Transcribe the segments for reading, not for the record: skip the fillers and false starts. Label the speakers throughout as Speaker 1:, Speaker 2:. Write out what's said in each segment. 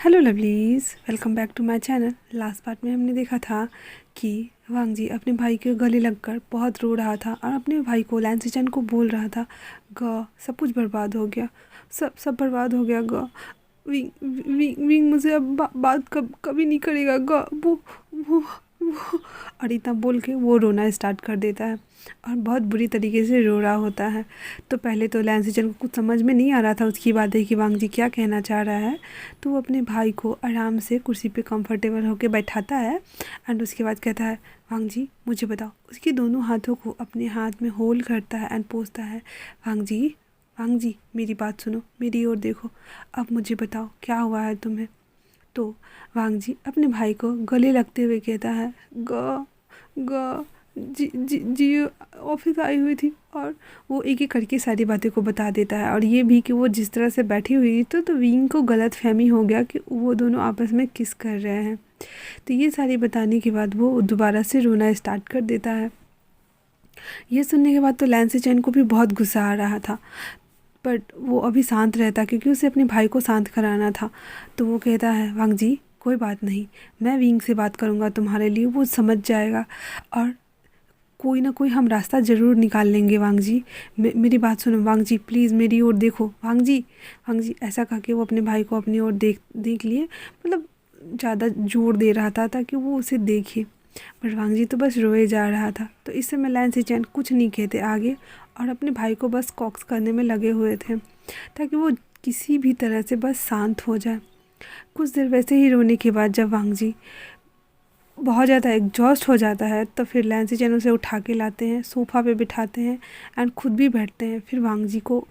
Speaker 1: Hello lovelies, welcome back to my channel. Last part में हमने देखा था कि वांग जी अपने भाई के गले लगकर बहुत रो रहा था और अपने भाई को लैन सिचन को बोल रहा था, ग सब कुछ बर्बाद हो गया, सब सब बर्बाद हो गया। ग विंग विंग विंग मुझे अब बात कभी नहीं करेगा। ग वो और इतना बोल के वो रोना स्टार्ट कर देता है और बहुत बुरी तरीके से रो रहा होता है। तो पहले तो लैन सिचन को कुछ समझ में नहीं आ रहा था उसकी बातें कि वांग जी क्या कहना चाह रहा है। तो वो अपने भाई को आराम से कुर्सी पे कंफर्टेबल होके बैठाता है एंड उसके बाद कहता है, वांग जी मुझे बताओ। उसके दोनों हाथों को अपने हाथ में होल्ड करता है एंड पूछता है, वांग जी मेरी बात सुनो, मेरी ओर देखो, अब मुझे बताओ क्या हुआ है तुम्हें। तो वांग जी अपने भाई को गले लगते हुए कहता है, ग ग जी जी जी ऑफिस आई हुई थी। और वो एक एक करके सारी बातें को बता देता है और ये भी कि वो जिस तरह से बैठी हुई थी तो विंग को गलत फहमी हो गया कि वो दोनों आपस में किस कर रहे हैं। तो ये सारी बताने के बाद वो दोबारा से रोना स्टार्ट कर देता है। ये सुनने के बाद तो लैंसी चैन को भी बहुत गुस्सा आ रहा था, बट वो अभी शांत रहता क्योंकि उसे अपने भाई को शांत कराना था। तो वो कहता है, वांग जी कोई बात नहीं, मैं विंग से बात करूँगा तुम्हारे लिए, वो समझ जाएगा और कोई ना कोई हम रास्ता ज़रूर निकाल लेंगे। वांग जी मेरी बात सुनो, वांग जी प्लीज़ मेरी ओर देखो, वांग जी ऐसा कह के वो अपने भाई को अपनी ओर देख देख लिए, मतलब ज़्यादा जोर दे रहा था ताकि वो उसे देखे। पर वांग जी तो बस रोए जा रहा था। तो इस समय लैन सिचैन कुछ नहीं कहते आगे और अपने भाई को बस कॉक्स करने में लगे हुए थे ताकि वो किसी भी तरह से बस शांत हो जाए। कुछ देर वैसे ही रोने के बाद जब वांग जी बहुत ज़्यादा एग्जॉस्ट हो जाता है तो फिर लैंसी चैन उसे उठा के लाते हैं, सोफ़ा पे बिठाते हैं एंड खुद भी बैठते हैं। फिर वांग जी को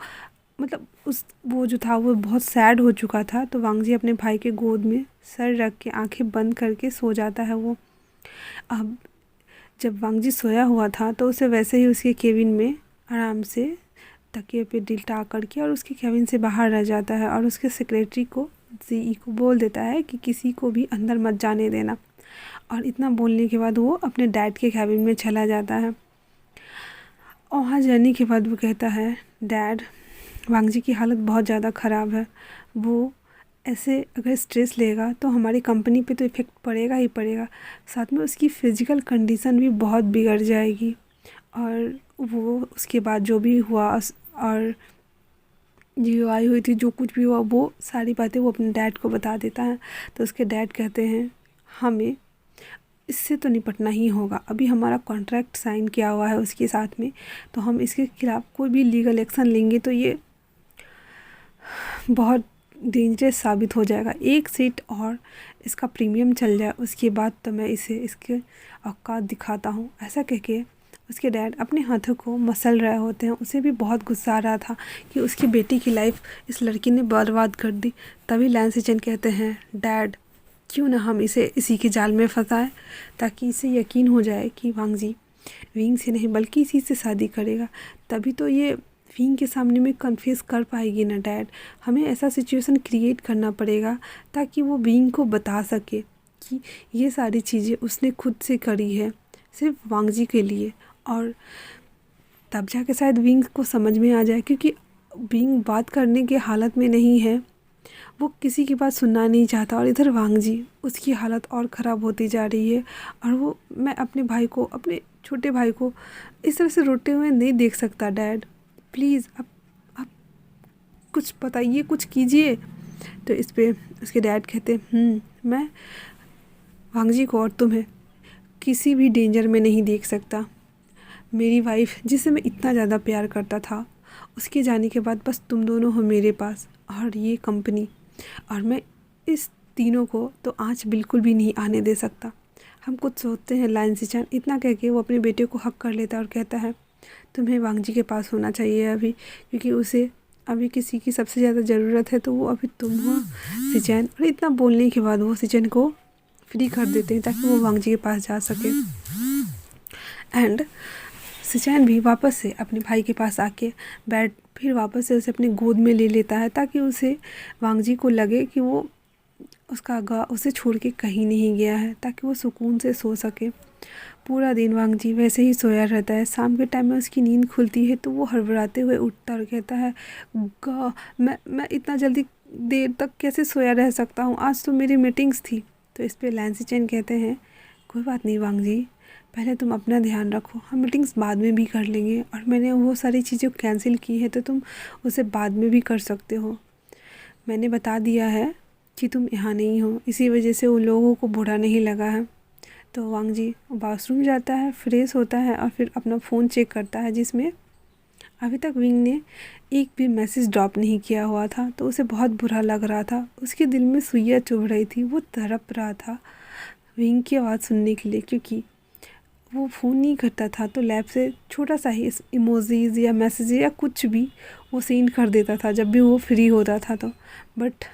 Speaker 1: मतलब उस वो जो था वो बहुत सैड हो चुका था, तो वांग जी अपने भाई के गोद में सर रख के आंखें बंद करके सो जाता है वो। अब जब वांग जी सोया हुआ था तो उसे वैसे ही उसके केबिन में आराम से तकिए पे लिटा करके और उसके केबिन से बाहर रह जाता है और उसके सेक्रेटरी को सीई को बोल देता है कि किसी को भी अंदर मत जाने देना। और इतना बोलने के बाद वो अपने डैड के कैबिन में चला जाता है। और वहाँ जाने के बाद वो कहता है, डैड वांग जी की हालत बहुत ज़्यादा ख़राब है, वो ऐसे अगर स्ट्रेस लेगा तो हमारी कंपनी पे तो इफ़ेक्ट पड़ेगा ही पड़ेगा, साथ में उसकी फ़िज़िकल कंडीशन भी बहुत बिगड़ जाएगी। और वो उसके बाद जो भी हुआ और जो आई हुई थी, जो कुछ भी हुआ, वो सारी बातें वो अपने डैड को बता देता है। तो उसके डैड कहते हैं, हमें इससे तो निपटना ही होगा, अभी हमारा कॉन्ट्रैक्ट साइन किया हुआ है उसके साथ में, तो हम इसके खिलाफ़ कोई भी लीगल एक्शन लेंगे तो ये बहुत डेंजरस साबित हो जाएगा। एक सीट और इसका प्रीमियम चल जाए उसके बाद तो मैं इसे इसके औकात दिखाता हूँ। ऐसा कह के उसके डैड अपने हाथों को मसल रहे होते हैं। उसे भी बहुत गुस्सा आ रहा था कि उसकी बेटी की लाइफ इस लड़की ने बर्बाद कर दी। तभी लैन सिचन कहते हैं, डैड क्यों ना हम इसे इसी के जाल में फंसाएं ताकि इसे यकीन हो जाए कि वांग जी विंग से नहीं बल्कि इसी से शादी करेगा, तभी तो ये विंग के सामने में कन्फेस कर पाएगी ना। डैड हमें ऐसा सिचुएशन क्रिएट करना पड़ेगा ताकि वो विंग को बता सके कि ये सारी चीज़ें उसने खुद से करी है सिर्फ वांग जी के लिए, और तब जाके शायद विंग को समझ में आ जाए, क्योंकि विंग बात करने की हालत में नहीं है, वो किसी की बात सुनना नहीं चाहता। और इधर वांग जी उसकी हालत और ख़राब होती जा रही है और वो मैं अपने भाई को, अपने छोटे भाई को इस तरह से रोते हुए नहीं देख सकता। डैड प्लीज़ आप कुछ बताइए, कुछ कीजिए। तो इस पे उसके डैड कहते, मैं वांग जी को और तुम्हें किसी भी डेंजर में नहीं देख सकता। मेरी वाइफ जिसे मैं इतना ज़्यादा प्यार करता था, उसके जाने के बाद बस तुम दोनों हो मेरे पास और ये कंपनी, और मैं इस तीनों को तो आँच बिल्कुल भी नहीं आने दे सकता। हम कुछ सोचते हैं। लाइन सिचन इतना कह के वो अपने बेटे को हक कर लेता और कहता है, तुम्हें वांग जी के पास होना चाहिए अभी, क्योंकि उसे अभी किसी की सबसे ज़्यादा ज़रूरत है तो वो अभी तुम हो सिचन। और इतना बोलने के बाद वो सिचन को फ्री कर देते हैं ताकि वो वांग जी के पास जा सके। एंड सिचैन भी वापस से अपने भाई के पास आके बैठ फिर वापस से उसे अपने गोद में ले लेता है ताकि उसे वांग जी को लगे कि वो उसका गा उसे छोड़ के कहीं नहीं गया है, ताकि वो सुकून से सो सके। पूरा दिन वांग जी वैसे ही सोया रहता है। शाम के टाइम में उसकी नींद खुलती है तो वो हड़बड़ाते हुए उठता और कहता है, गा मैं इतना जल्दी देर तक कैसे सोया रह सकता हूँ, आज तो मेरी मीटिंग्स थी। तो इस पे लैंसी चैन कहते हैं कोई बात नहीं वांग जी, पहले तुम अपना ध्यान रखो, हम मीटिंग्स बाद में भी कर लेंगे, और मैंने वो सारी चीज़ें कैंसिल की है तो तुम उसे बाद में भी कर सकते हो। मैंने बता दिया है कि तुम यहाँ नहीं हो, इसी वजह से उन लोगों को बुरा नहीं लगा है। तो वांग जी बाथरूम जाता है, फ्रेश होता है और फिर अपना फ़ोन चेक करता है जिसमें अभी तक विंग ने एक भी मैसेज ड्रॉप नहीं किया हुआ था। तो उसे बहुत बुरा लग रहा था, उसके दिल में सुइयाँ चुभ रही थी, वो तड़प रहा था विंग की आवाज़ सुनने के लिए, क्योंकि वो फ़ोन नहीं करता था तो लैब से छोटा सा ही इमोजीज या मैसेज या कुछ भी वो सेंड कर देता था जब भी वो फ्री होता था। तो बट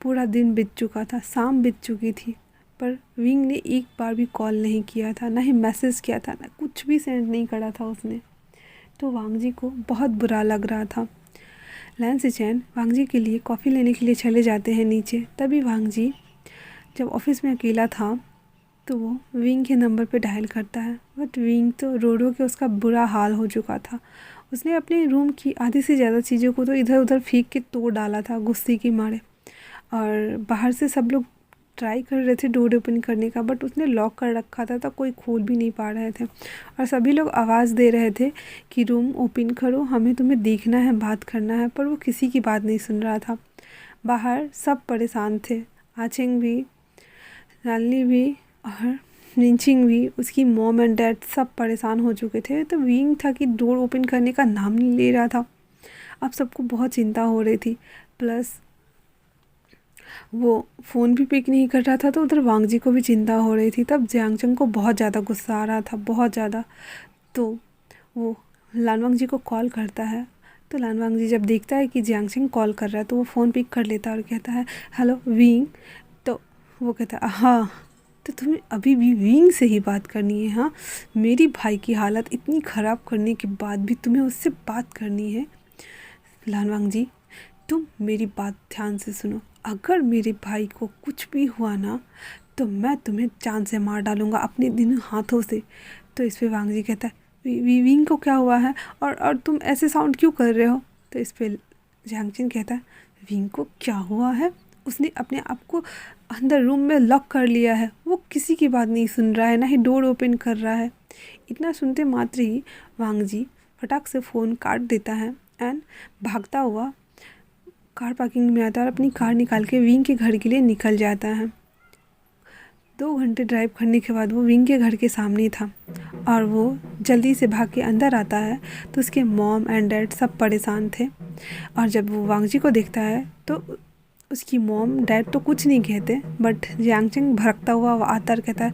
Speaker 1: पूरा दिन बीत चुका था, शाम बीत चुकी थी, पर विंग ने एक बार भी कॉल नहीं किया था, ना ही मैसेज किया था, ना कुछ भी सेंड नहीं करा था उसने। तो वांग जी को बहुत बुरा लग रहा था। लैंसी चैन वांग जी के लिए कॉफ़ी लेने के लिए चले जाते हैं नीचे। तभी वांग जी जब ऑफिस में अकेला था तो वो विंग के नंबर पे डायल करता है, बट विंग तो रो रो के उसका बुरा हाल हो चुका था। उसने अपने रूम की आधी से ज़्यादा चीज़ों को तो इधर उधर फेंक के तोड़ डाला था गुस्से के मारे, और बाहर से सब लोग ट्राई कर रहे थे डोर ओपन करने का, बट उसने लॉक कर रखा था तो कोई खोल भी नहीं पा रहे थे, और सभी लोग आवाज़ दे रहे थे कि रूम ओपन करो, हमें तुम्हें देखना है, बात करना है, पर वो किसी की बात नहीं सुन रहा था। बाहर सब परेशान थे, आचेंग भी, नालनी भी और निंचिंग भी, उसकी मॉम एंड डैड सब परेशान हो चुके थे। तो विंग था कि डोर ओपन करने का नाम नहीं ले रहा था। अब सबको बहुत चिंता हो रही थी, प्लस वो फ़ोन भी पिक नहीं कर रहा था, तो उधर वांग जी को भी चिंता हो रही थी। तब जियांगचंग को बहुत ज़्यादा गुस्सा आ रहा था, बहुत ज़्यादा। तो वो लानवांग जी को कॉल करता है। तो लानवांग जी जब देखता है कि जियांगचंग कॉल कर रहा है तो वो फ़ोन पिक कर लेता है और कहता है हेलो विंग। तो वो कहता है हाँ, तो तुम्हें अभी भी विंग से ही बात करनी है? हाँ, मेरी भाई की हालत इतनी ख़राब करने के बाद भी तुम्हें उससे बात करनी है? लानवांग जी तुम मेरी बात ध्यान से सुनो, अगर मेरे भाई को कुछ भी हुआ ना तो मैं तुम्हें जान से मार डालूँगा अपने दिन हाथों से। तो इस पे वांग जी कहता है विंग को क्या हुआ है, और तुम ऐसे साउंड क्यों कर रहे हो? तो इस पे जियांगचंग कहता है विंग को क्या हुआ है, उसने अपने आप को अंदर रूम में लॉक कर लिया है, वो किसी की बात नहीं सुन रहा है, ना ही डोर ओपन कर रहा है। इतना सुनते मात्र ही वांग जी फटाक से फ़ोन काट देता है एंड भागता हुआ कार पार्किंग में आता है और अपनी कार निकाल के विंग के घर के लिए निकल जाता है। 2 घंटे ड्राइव करने के बाद वो विंग के घर के सामने ही था, और वो जल्दी से भाग के अंदर आता है तो उसके मॉम एंड डैड सब परेशान थे। और जब वो वांग जी को देखता है तो उसकी मॉम डैड तो कुछ नहीं कहते, बट जियांगचंग भड़कता हुआ वो आता और कहता है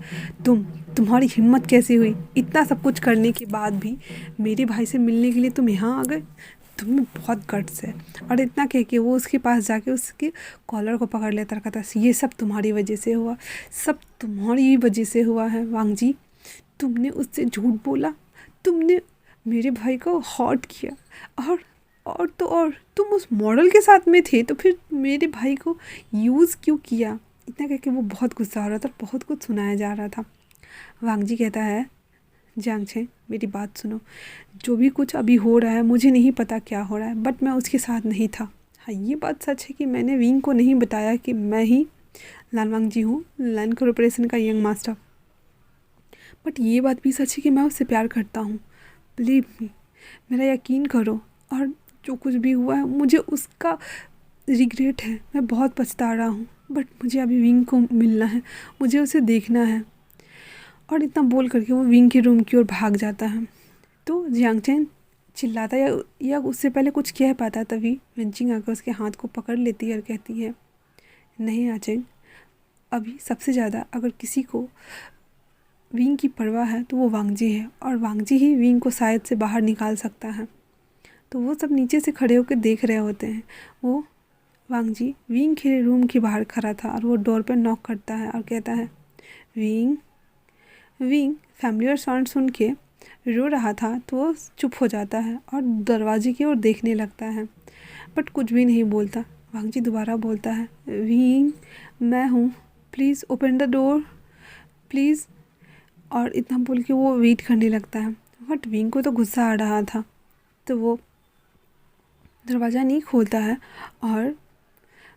Speaker 1: तुम्हारी हिम्मत कैसे हुई, इतना सब कुछ करने के बाद भी मेरे भाई से मिलने के लिए तुम यहाँ आ गए, तुम्हें बहुत गट्स है। और इतना कह के वो उसके पास जाके उसके कॉलर को पकड़ लेता और कहता है ये सब तुम्हारी वजह से हुआ, सब तुम्हारी ही वजह से हुआ है वांग जी, तुमने उससे झूठ बोला, तुमने मेरे भाई को हॉट किया, और तो और तुम उस मॉडल के साथ में थे तो फिर मेरे भाई को यूज़ क्यों किया। इतना कह के वो बहुत गुस्सा हो रहा था, बहुत कुछ सुनाया जा रहा था। वांग जी कहता है जियांगचंग मेरी बात सुनो, जो भी कुछ अभी हो रहा है मुझे नहीं पता क्या हो रहा है, बट मैं उसके साथ नहीं था। हाँ ये बात सच है कि मैंने विंग को नहीं बताया कि मैं ही लानवांग जी हूँ, लैन कॉर्पोरेशन का यंग मास्टर, बट ये बात भी सच है कि मैं उससे प्यार करता हूँ। बिलीव मी, मेरा यकीन करो, और जो कुछ भी हुआ है मुझे उसका रिग्रेट है, मैं बहुत पछता रहा हूँ, बट मुझे अभी विंग को मिलना है, मुझे उसे देखना है। और इतना बोल करके वो विंग के रूम की ओर भाग जाता है। तो जियांगचंग चिल्लाता या उससे पहले कुछ कह पाता, तभी विंचिंग आकर उसके हाथ को पकड़ लेती है और कहती है नहीं आचेंग, अभी सबसे ज़्यादा अगर किसी को विंग की परवाह है तो वो वांग जी है, और वांग जी ही विंग को शायद से बाहर निकाल सकता है। तो वो सब नीचे से खड़े होकर देख रहे होते हैं। वो वांग जी विंग के रूम के बाहर खड़ा था और वो डोर पर नॉक करता है और कहता है विंग। विंग फैमिलियर साउंड सुन के रो रहा था तो वो चुप हो जाता है और दरवाजे की ओर देखने लगता है, बट कुछ भी नहीं बोलता। वांग जी दोबारा बोलता है विंग मैं हूँ, please open the door please. और इतना बोल के वो वेट करने लगता है, बट विंग को तो गुस्सा आ रहा था तो वो दरवाज़ा नहीं खोलता है और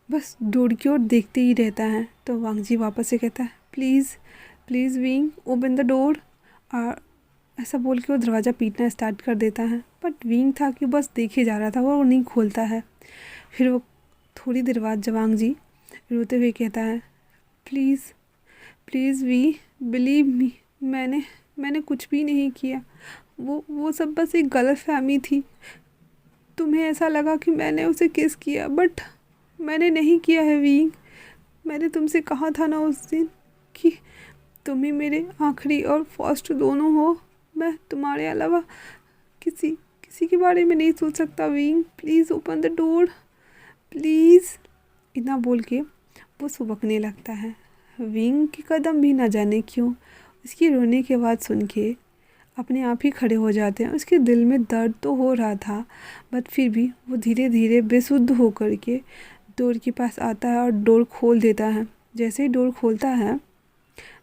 Speaker 1: बस डोर की ओर देखते ही रहता है। तो वांग जी वापस से कहता है, please please wing, open the door. और ऐसा बोल के वो दरवाज़ा पीटना स्टार्ट कर देता है, बट विंग था कि बस देखे जा रहा था, वो नहीं खोलता है। फिर वो थोड़ी देर बाद जवांग जी रोते हुए कहता है, please please we, believe me, मैंने मैंने कुछ भी नहीं किया। वो सब बस एक गलतफहमी थी। तुम्हें ऐसा लगा कि मैंने उसे किस किया, बट मैंने नहीं किया है विंग। मैंने तुमसे कहा था ना उस दिन कि तुम ही मेरे आखिरी और फर्स्ट दोनों हो। मैं तुम्हारे अलावा किसी किसी के बारे में नहीं सोच सकता wing. Please open the door, please. इतना बोल के वो सुबकने लगता है। विंग के कदम भी ना जाने क्यों उसकी रोने की आवाज़ सुन के अपने आप ही खड़े हो जाते हैं। उसके दिल में दर्द तो हो रहा था, बट फिर भी वो धीरे धीरे बेसुध होकर के डोर के पास आता है और डोर खोल देता है। जैसे ही डोर खोलता है,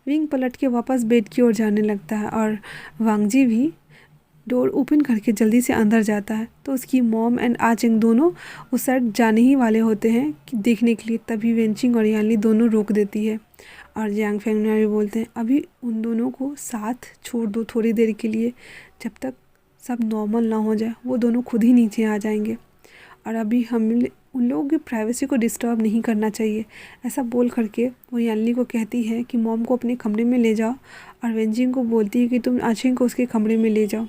Speaker 1: विंग पलट के वापस बेड की ओर जाने लगता है और वांग जी भी डोर ओपन करके जल्दी से अंदर जाता है। तो उसकी मॉम एंड आचिंग दोनों उस साइड जाने ही वाले होते हैं कि देखने के लिए, तभी वेंचिंग और यानली दोनों रोक देती है। और जियांग फेंगना भी बोलते हैं, अभी उन दोनों को साथ छोड़ दो थोड़ी देर के लिए, जब तक सब नॉर्मल ना हो जाए वो दोनों खुद ही नीचे आ जाएंगे। और अभी हम उन लोगों की प्राइवेसी को डिस्टर्ब नहीं करना चाहिए। ऐसा बोल करके वो यानली को कहती है कि मॉम को अपने कमरे में ले जाओ, और वेंजिंग को बोलती है कि तुम आचिंग को उसके कमरे में ले जाओ।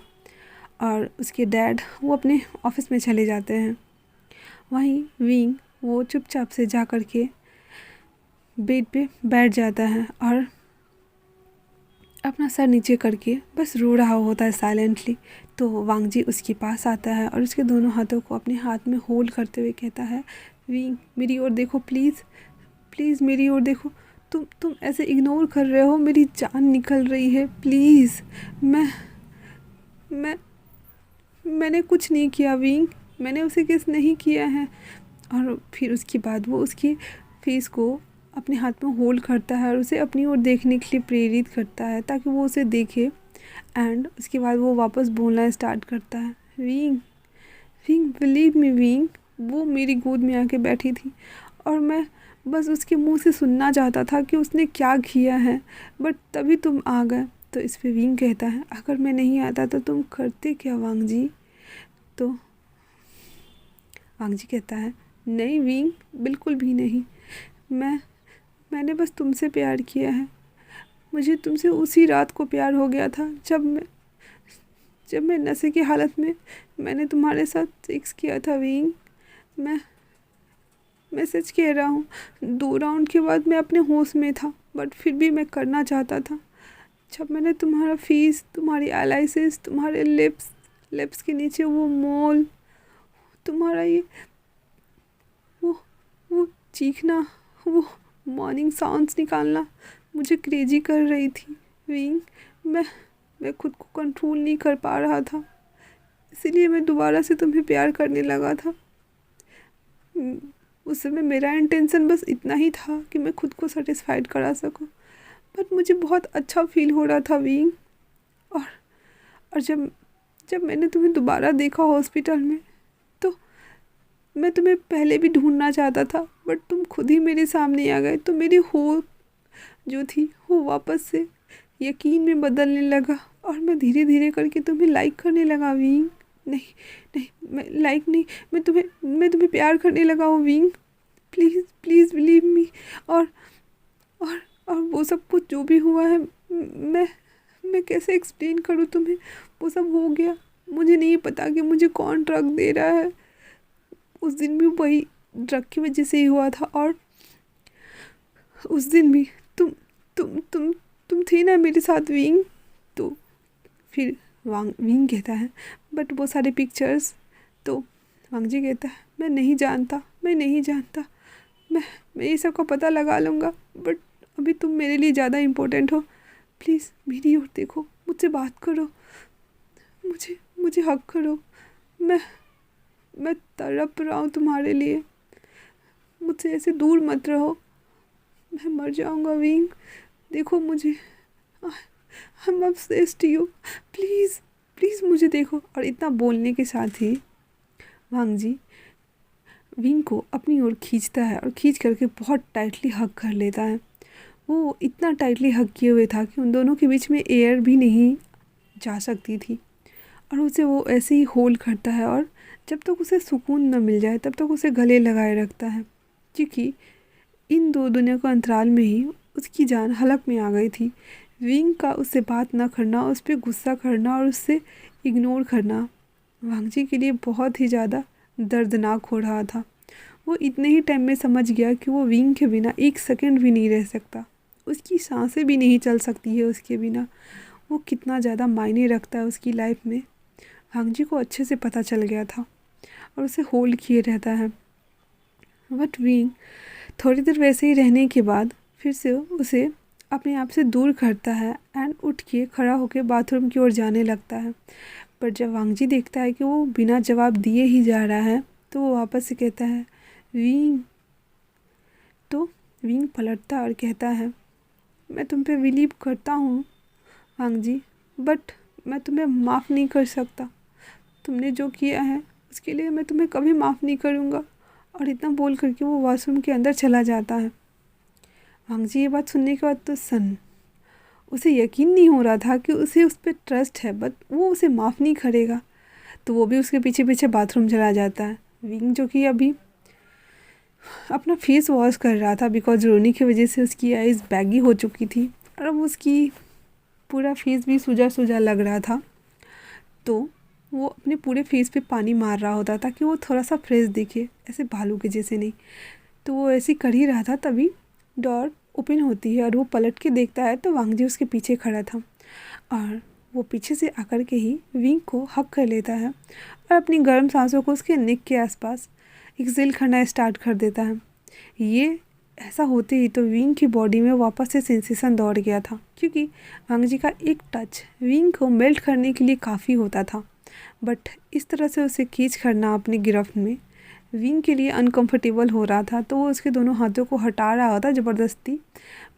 Speaker 1: और उसके डैड वो अपने ऑफिस में चले जाते हैं। वहीं विंग वो चुपचाप से जा कर के बेड पे बैठ जाता है और अपना सर नीचे करके बस रो रहा होता है साइलेंटली। तो वांग जी उसके पास आता है और उसके दोनों हाथों को अपने हाथ में होल्ड करते हुए कहता है, विंग मेरी ओर देखो प्लीज़, प्लीज़ मेरी ओर देखो। तुम ऐसे इग्नोर कर रहे हो, मेरी जान निकल रही है, प्लीज़। मैं मैंने कुछ नहीं किया विंग, मैंने उसे किस नहीं किया है। और फिर उसके बाद वो उसकी फेस को अपने हाथ में होल्ड करता है और उसे अपनी ओर देखने के लिए प्रेरित करता है ताकि वो उसे देखे। एंड उसके बाद वो वापस बोलना स्टार्ट करता है, wing wing believe me wing, वो मेरी गोद में आके बैठी थी और मैं बस उसके मुंह से सुनना चाहता था कि उसने क्या किया है, बट तभी तुम आ गए। तो इस पे विंग कहता है, अगर मैं नहीं आता तो तुम करते क्या वांग जी। तो वांग जी कहता है, नहीं विंग, बिल्कुल भी नहीं। मैंने बस तुमसे प्यार किया है। मुझे तुमसे उसी रात को प्यार हो गया था जब मैं नशे की हालत में मैंने तुम्हारे साथ सेक्स किया था विंग। मैं मैं सच कह रहा हूँ, 2 राउंड के बाद मैं अपने होश में था, बट फिर भी मैं करना चाहता था। जब मैंने तुम्हारा फेस, तुम्हारी एलाइसिस, तुम्हारे लिप्स के नीचे वो मोल, तुम्हारा ये वो वो चीखना, वो मॉर्निंग साउंड्स निकालना मुझे क्रेजी कर रही थी विंग। मैं मैं खुद को कंट्रोल नहीं कर पा रहा था, इसीलिए मैं दोबारा से तुम्हें प्यार करने लगा था। उस समय मेरा इंटेंशन बस इतना ही था कि मैं खुद को सेटिस्फाइड करा सकूं, बट मुझे बहुत अच्छा फील हो रहा था विंग। और और जब मैंने तुम्हें दोबारा देखा हॉस्पिटल में, तो मैं तुम्हें पहले भी ढूंढना चाहता था, बट तुम खुद ही मेरे सामने आ गए। तो मेरी होप जो थी वो वापस से यकीन में बदलने लगा और मैं धीरे धीरे करके तुम्हें लाइक करने लगा विंग। नहीं नहीं, मैं लाइक नहीं, मैं तुम्हें प्यार करने लगा हूँ wing. Please please believe me. और और और वो सब कुछ जो भी हुआ है, मैं कैसे एक्सप्लेन करूँ तुम्हें। वो सब हो गया, मुझे नहीं पता कि मुझे कौन ड्रग दे रहा है। उस दिन भी वही ड्रग की वजह से ही हुआ था, और उस दिन भी तुम थी ना मेरे साथ विंग। तो फिर विंग कहता है, बट वो सारे पिक्चर्स। तो वांग जी कहता है, मैं नहीं जानता, मैं ये सब का पता लगा लूँगा, बट अभी तुम मेरे लिए ज़्यादा इम्पोर्टेंट हो। प्लीज़ मेरी ओर देखो, मुझसे बात करो, मुझे हक करो। मैं मैं तड़प रहा हूँ तुम्हारे लिए, मुझसे ऐसे दूर मत रहो, मैं मर जाऊँगा विंग। देखो मुझे, I am obsessed to you, please please मुझे देखो। और इतना बोलने के साथ ही वांग जी विंग को अपनी ओर खींचता है और खींच करके बहुत टाइटली हग कर लेता है। वो इतना टाइटली हग किए हुए था कि उन दोनों के बीच में एयर भी नहीं जा सकती थी, और उसे वो ऐसे ही होल्ड करता है और जब तक उसे सुकून न मिल जाए तब तक उसे गले लगाए रखता है, क्योंकि इन दो दुनिया के अंतराल में ही उसकी जान हलक में आ गई थी। विंग का उससे बात न करना, उस पर गुस्सा करना और उससे इग्नोर करना वांगजी के लिए बहुत ही ज़्यादा दर्दनाक हो रहा था। वो इतने ही टाइम में समझ गया कि वो विंग के बिना एक सेकंड भी नहीं रह सकता, उसकी सांसें भी नहीं चल सकती है उसके बिना। वो कितना ज़्यादा मायने रखता है उसकी लाइफ में, वांगजी को अच्छे से पता चल गया था और उसे होल्ड किए रहता है। बट विंग थोड़ी देर वैसे ही रहने के बाद फिर से उसे अपने आप से दूर करता है एंड उठ के खड़ा होकर बाथरूम की ओर जाने लगता है। पर जब वांगजी देखता है कि वो बिना जवाब दिए ही जा रहा है तो वो वापस से कहता है विंग। तो विंग पलटता और कहता है मैं तुम पे बिलीव करता हूँ वांगजी, बट मैं तुम्हें माफ़ नहीं कर सकता। तुमने जो किया है उसके लिए मैं तुम्हें कभी माफ़ नहीं करूँगा। और इतना बोल करके वो वॉशरूम के अंदर चला जाता है। वांगजी ये बात सुनने के बाद तो उसे यकीन नहीं हो रहा था कि उसे उस पर ट्रस्ट है, बट वो उसे माफ़ नहीं करेगा। तो वो भी उसके पीछे पीछे बाथरूम चला जाता है। विंग जो कि अभी अपना फेस वॉश कर रहा था बिकॉज रोनी की वजह से उसकी आइज़ बैगी हो चुकी थी और अब उसकी पूरा फेस भी सूजा सूजा लग रहा था, तो वो अपने पूरे फेस पे पानी मार रहा होता ताकि वो थोड़ा सा फ्रेश दिखे, ऐसे भालू के जैसे नहीं। तो वो ऐसे कर ही रहा था, तभी डोर ओपन होती है और वो पलट के देखता है तो वांगजी उसके पीछे खड़ा था और वो पीछे से आकर के ही विंग को हक कर लेता है और अपनी गर्म सांसों को उसके नेक के आसपास एक्सेल करना स्टार्ट कर देता है। ये ऐसा होते ही तो विंग की बॉडी में वापस से सेंसेशन दौड़ गया था, क्योंकि वांगजी का एक टच विंग को मेल्ट करने के लिए काफ़ी होता था। बट इस तरह से उसे खींच करना अपनी गिरफ्त में विंग के लिए अनकंफर्टेबल हो रहा था, तो वो उसके दोनों हाथों को हटा रहा होता ज़बरदस्ती,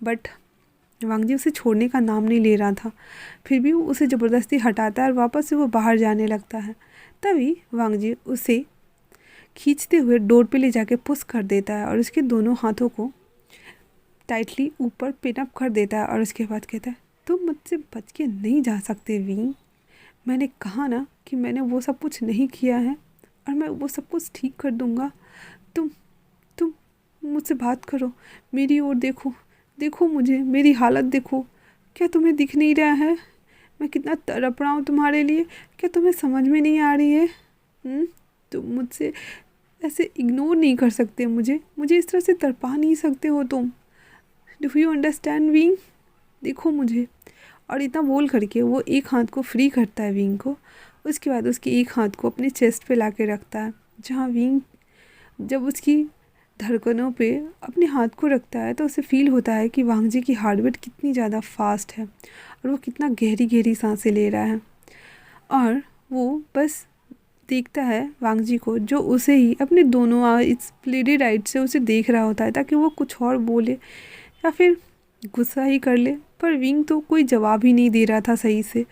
Speaker 1: बट वांगजी उसे छोड़ने का नाम नहीं ले रहा था। फिर भी वो उसे ज़बरदस्ती हटाता है और वापस से वो बाहर जाने लगता है। तभी वांगजी उसे खींचते हुए डोर पे ले जाके पुश कर देता है और उसके दोनों हाथों को टाइटली ऊपर पिन अप कर देता है और उसके बाद कहता है तुम मुझसे बच के नहीं जा सकते विंग। मैंने कहा ना कि मैंने वो सब कुछ नहीं किया है और मैं वो सब कुछ ठीक कर दूँगा। तुम तुम मुझसे बात करो, मेरी ओर देखो, देखो मुझे, मेरी हालत देखो। क्या तुम्हें दिख नहीं रहा है मैं कितना तड़प रहा हूँ तुम्हारे लिए? क्या तुम्हें समझ में नहीं आ रही है? तुम मुझसे ऐसे इग्नोर नहीं कर सकते, मुझे इस तरह से तड़पा नहीं सकते हो तुम। Do you understand wing? देखो मुझे। और इतना बोल करके वो एक हाथ को फ्री करता है विंग को। उसके बाद उसके एक हाथ को अपने चेस्ट पे लाके रखता है, जहाँ विंग जब उसकी धड़कनों पे अपने हाथ को रखता है तो उसे फील होता है कि वांगजी की हार्ट बीट कितनी ज़्यादा फास्ट है और वो कितना गहरी गहरी सांसें ले रहा है। और वो बस देखता है वांगजी को, जो उसे ही अपने दोनों इस प्लेडी राइट से उसे देख रहा होता है ताकि वो कुछ और बोले या फिर गुस्सा ही कर ले। पर विंग तो कोई जवाब ही नहीं दे रहा था सही से,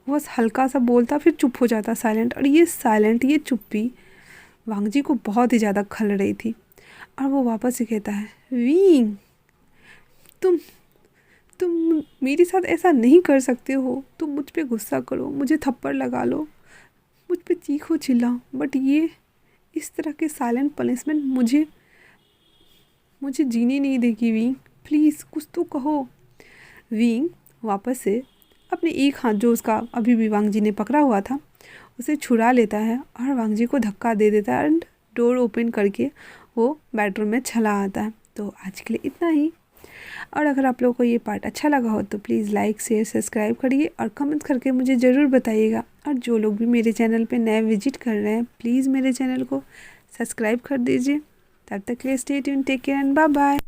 Speaker 1: वो बस हल्का सा बोलता फिर चुप हो जाता साइलेंट। और ये चुप्पी वांगजी को बहुत ही ज़्यादा खल रही थी और वो वापस से कहता है विंग तुम तुम मेरे साथ ऐसा नहीं कर सकते हो। तुम मुझ पे गुस्सा करो, मुझे थप्पड़ लगा लो, मुझ पे चीखो चिल्लाओ, बट ये इस तरह के साइलेंट पनिशमेंट मुझे जीने नहीं देगी विंग। प्लीज़ कुछ तो कहो। विंग वापस से अपने एक हाथ जो उसका अभी भी वांगजी ने पकड़ा हुआ था उसे छुड़ा लेता है और वांगजी को धक्का दे देता है एंड डोर ओपन करके वो बेडरूम में चला आता है। तो आज के लिए इतना ही। और अगर आप लोगों को ये पार्ट अच्छा लगा हो तो प्लीज़ लाइक शेयर सब्सक्राइब करिए और कमेंट करके मुझे ज़रूर बताइएगा। और जो लोग भी मेरे चैनल पे नए विजिट कर रहे हैं प्लीज़ मेरे चैनल को सब्सक्राइब कर दीजिए। तब तक के लिए stay tune, take care and bye bye.